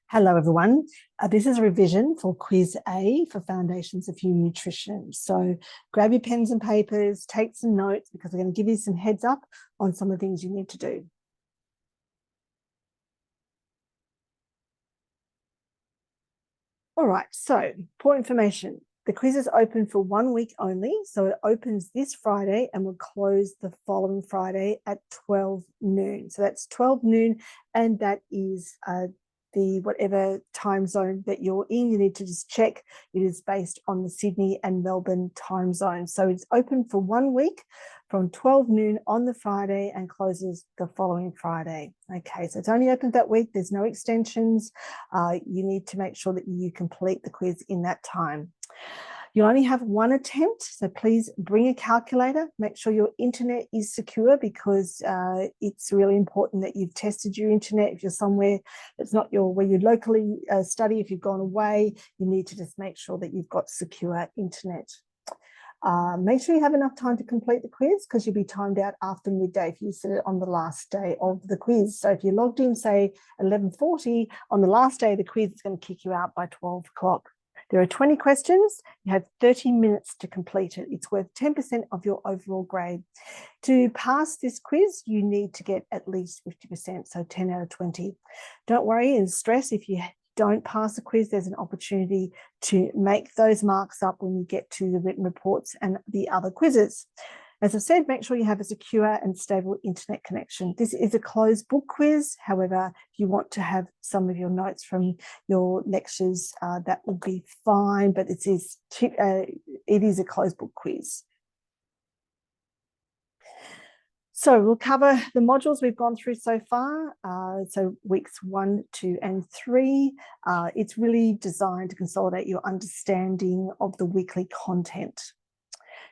Hello, everyone. This is a revision for Quiz A for Foundations of Human Nutrition. So grab your pens and papers, take some notes because we're going to give you some heads up on some of the things you need to do. All right, so important information. The quiz is open for 1 week only. So it opens this Friday and will close the following Friday at 12 noon. So that's 12 noon, and that is the whatever time zone that you're in. You need to just check. It is based on the Sydney and Melbourne time zone. So it's open for 1 week from 12 noon on the Friday and closes the following Friday. Okay, so it's only open that week. There's no extensions. You need to make sure that you complete the quiz in that time. You only have one attempt, so please bring a calculator. Make sure your internet is secure because it's really important that you've tested your internet. If you're somewhere that's not where you locally study, if you've gone away, you need to just make sure that you've got secure internet. Make sure you have enough time to complete the quiz because you'll be timed out after midday if you set it on the last day of the quiz. So if you logged in, say, 11:40 on the last day of the quiz, it's going to kick you out by 12 o'clock. There are 20 questions. You have 30 minutes to complete it. It's worth 10% of your overall grade. To pass this quiz, you need to get at least 50%, so 10 out of 20. Don't worry and stress if you don't pass the quiz. There's an opportunity to make those marks up when you get to the written reports and the other quizzes. As I said, make sure you have a secure and stable internet connection. This is a closed book quiz. However, if you want to have some of your notes from your lectures, that would be fine, but it is a closed book quiz. So we'll cover the modules we've gone through so far. So weeks 1, 2, and 3. It's really designed to consolidate your understanding of the weekly content.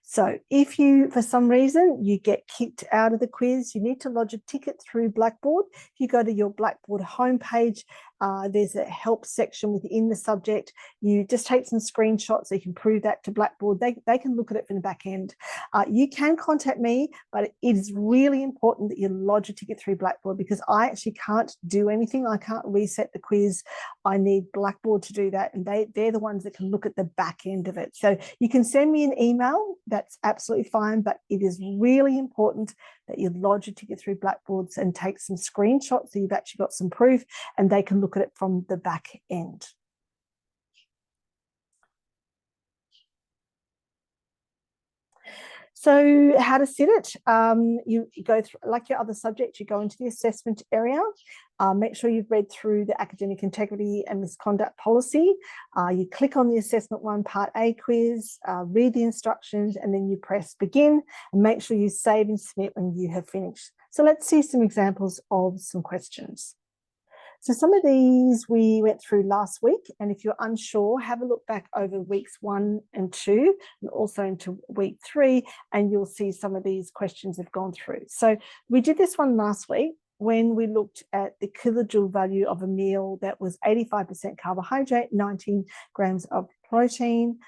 So if you, for some reason, you get kicked out of the quiz, you need to lodge a ticket through Blackboard. If you go to your Blackboard homepage, there's a help section within the subject. You just take some screenshots so you can prove that to Blackboard. They can look at it from the back end. You can contact me, but it is really important that you lodge a ticket through Blackboard because I actually can't do anything. I can't reset the quiz. I need Blackboard to do that, and they're the ones that can look at the back end of it. So you can send me an email. That's absolutely fine, but it is really important that you lodge a ticket through Blackboards and take some screenshots so you've actually got some proof and they can look at it from the back end. So how to sit it, you go through, like your other subjects, you go into the assessment area. Make sure you've read through the academic integrity and misconduct policy. You click on the assessment 1 part A quiz, read the instructions, and then you press begin and make sure you save and submit when you have finished. So let's see some examples of some questions. So some of these we went through last week, and if you're unsure, have a look back over weeks 1 and 2 and also into week 3, and you'll see some of these questions have gone through. So we did this one last week when we looked at the kilojoule value of a meal that was 85% carbohydrate, 19 grams of protein,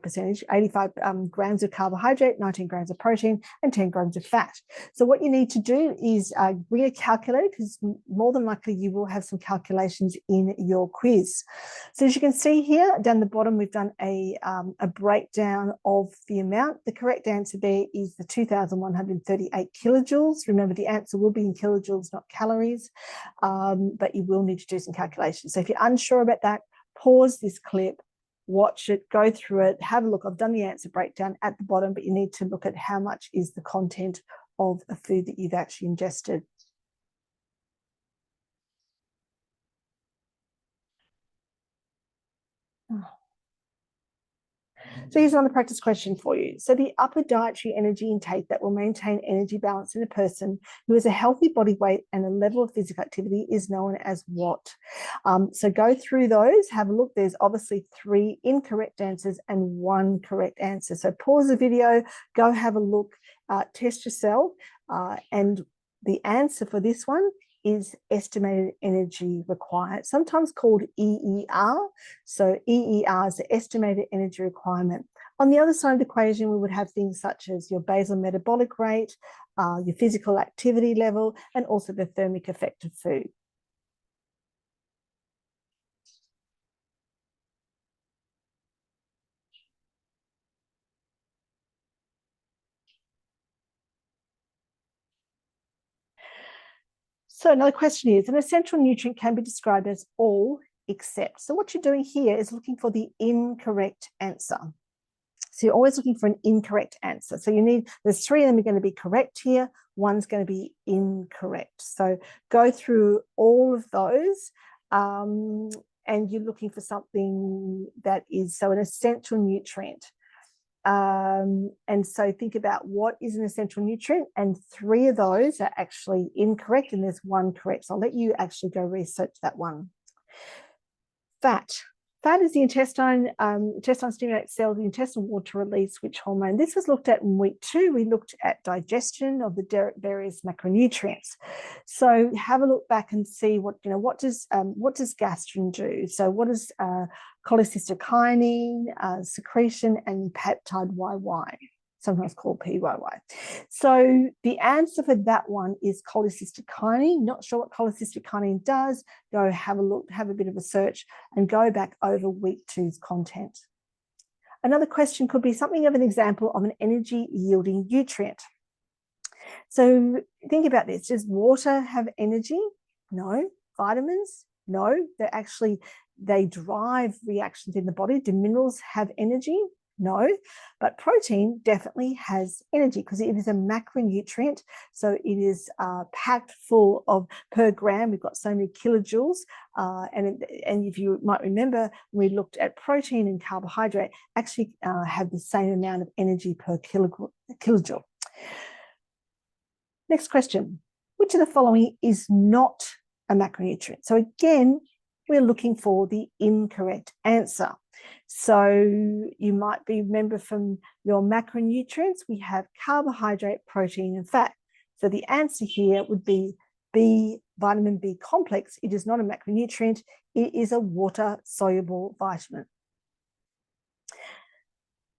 percentage, 85 grams of carbohydrate, 19 grams of protein, and 10 grams of fat. So what you need to do is bring a calculator because more than likely you will have some calculations in your quiz. So as you can see here, down the bottom, we've done a breakdown of the amount. The correct answer there is the 2,138 kilojoules. Remember, the answer will be in kilojoules, not calories, but you will need to do some calculations. So if you're unsure about that, pause this clip, watch it, go through it, have a look. I've done the answer breakdown at the bottom, but you need to look at how much is the content of a food that you've actually ingested. So here's another practice question for you. So the upper dietary energy intake that will maintain energy balance in a person who has a healthy body weight and a level of physical activity is known as what? So go through those, have a look. There's obviously 3 incorrect answers and 1 correct answer. So pause the video, go have a look, test yourself. And the answer for this one is estimated energy required, sometimes called EER. So EER is the estimated energy requirement. On the other side of the equation, we would have things such as your basal metabolic rate, your physical activity level, and also the thermic effect of food. So another question is, an essential nutrient can be described as all except. So what you're doing here is looking for the incorrect answer. So you're always looking for an incorrect answer. So there's 3 of them are going to be correct here. One's going to be incorrect. So go through all of those and you're looking for something that is, so an essential nutrient. And so think about what is an essential nutrient, and 3 of those are actually incorrect and there's 1 correct. So I'll let you actually go research that one. Fat. Fat is the intestine. Intestine stimulates cells, the intestinal wall to release which hormone? This was looked at in week 2. We looked at digestion of the various macronutrients. So have a look back and see what does gastrin do? So what is cholecystokinin, secretion, and peptide YY, sometimes called PYY. So the answer for that one is cholecystokinin. Not sure what cholecystokinin does. Go have a look, have a bit of a search, and go back over week 2's content. Another question could be something of an example of an energy yielding nutrient. So think about this. Does water have energy? No. Vitamins? No. They drive reactions in the body. Do minerals have energy? No, but protein definitely has energy because it is a macronutrient. So it is packed full of, per gram, we've got so many kilojoules. And if you might remember, we looked at protein and carbohydrate actually have the same amount of energy per kilojoule. Next question. Which of the following is not a macronutrient? So again, we're looking for the incorrect answer. So you might remember from your macronutrients, we have carbohydrate, protein, and fat. So the answer here would be vitamin B complex. It is not a macronutrient. It is a water-soluble vitamin.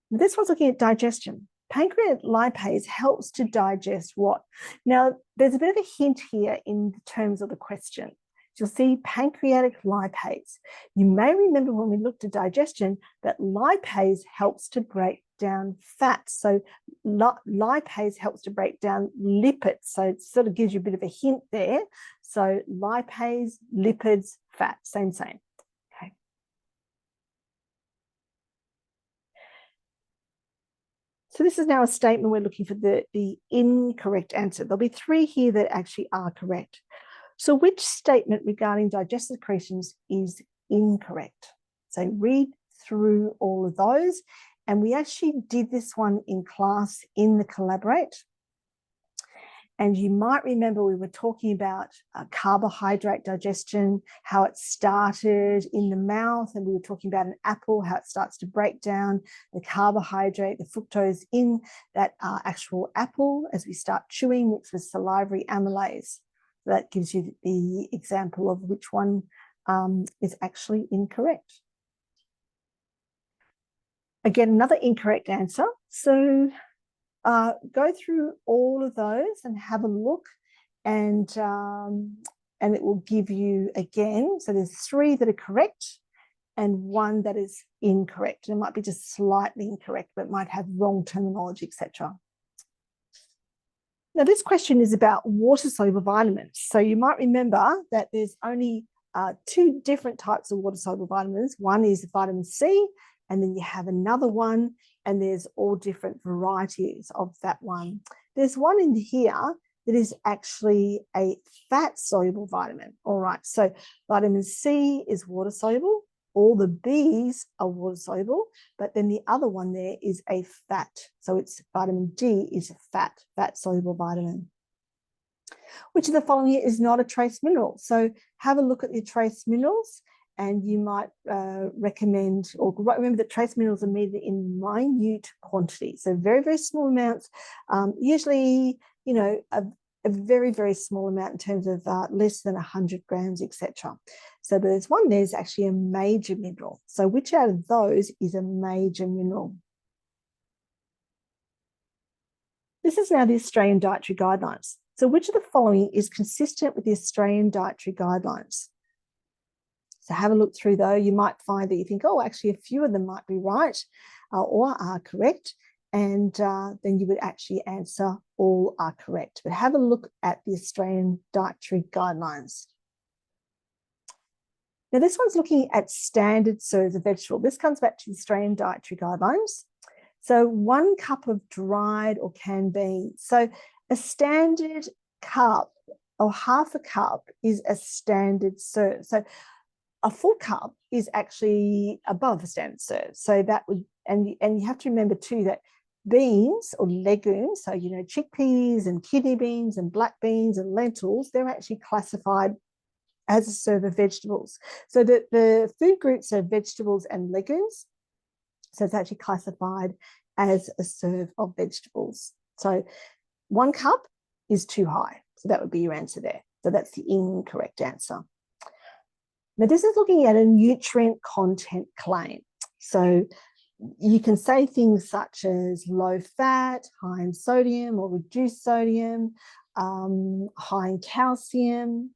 This one's looking at digestion. Pancreatic lipase helps to digest what? Now, there's a bit of a hint here in terms of the question. You'll see pancreatic lipase. You may remember when we looked at digestion that lipase helps to break down fat. So lipase helps to break down lipids. So it sort of gives you a bit of a hint there. So lipase, lipids, fat, same. Okay. So this is now a statement. We're looking for the incorrect answer. There'll be 3 here that actually are correct. So which statement regarding digestive secretions is incorrect? So read through all of those. And we actually did this one in class in the Collaborate. And you might remember we were talking about carbohydrate digestion, how it started in the mouth, and we were talking about an apple, how it starts to break down the carbohydrate, the fructose in that actual apple as we start chewing, mixed with salivary amylase. That gives you the example of which one is actually incorrect. Again, another incorrect answer. So go through all of those and have a look, and it will give you again. So there's 3 that are correct and 1 that is incorrect. It might be just slightly incorrect, but it might have wrong terminology, etc. Now, this question is about water-soluble vitamins. So you might remember that there's only 2 different types of water-soluble vitamins. One is vitamin C, and then you have another one, and there's all different varieties of that one. There's one in here that is actually a fat-soluble vitamin. All right, so vitamin C is water-soluble. All the B's are water-soluble, but then the other one there is a fat. So it's vitamin D is a fat-soluble vitamin. Which of the following is not a trace mineral? So have a look at your trace minerals, and you might recommend, or remember that trace minerals are made in minute quantities. So very, very small amounts, usually, a very, very small amount in terms of less than 100 grams, etc. So there's one there's actually a major mineral. So which out of those is a major mineral? This is now the Australian Dietary Guidelines. So which of the following is consistent with the Australian Dietary Guidelines? So have a look through though. You might find that you think, oh, actually a few of them might be right or are correct. and then you would actually answer all are correct. But have a look at the Australian Dietary Guidelines. Now, this one's looking at standard serves of vegetable. This comes back to the Australian Dietary Guidelines. So 1 cup of dried or canned beans. So a standard cup or half a cup is a standard serve. So a full cup is actually above a standard serve. So that would, and you have to remember too that beans or legumes, so, you know, chickpeas and kidney beans and black beans and lentils, they're actually classified as a serve of vegetables. So the food groups are vegetables and legumes. So it's actually classified as a serve of vegetables. So 1 cup is too high. So that would be your answer there. So that's the incorrect answer. Now, this is looking at a nutrient content claim. So you can say things such as low fat, high in sodium or reduced sodium, high in calcium.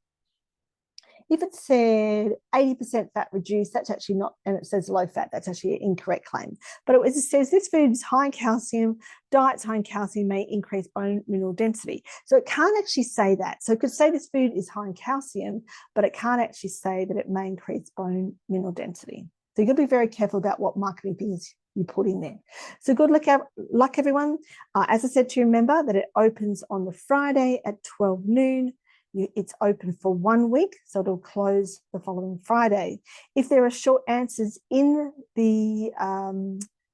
If it said 80% fat reduced, that's actually not, and it says low fat, that's actually an incorrect claim. But it says this food is high in calcium, diets high in calcium may increase bone mineral density. So it can't actually say that. So it could say this food is high in calcium, but it can't actually say that it may increase bone mineral density. So you've got to be very careful about what marketing things you put in there. So good luck everyone. As I said to you, remember that it opens on the Friday at 12 noon. It's open for 1 week, so it'll close the following Friday. If there are short answers in the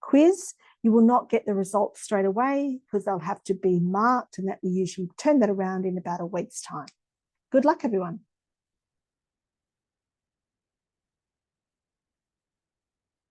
quiz, you will not get the results straight away because they'll have to be marked, and that we usually turn that around in about a week's time. Good luck, everyone.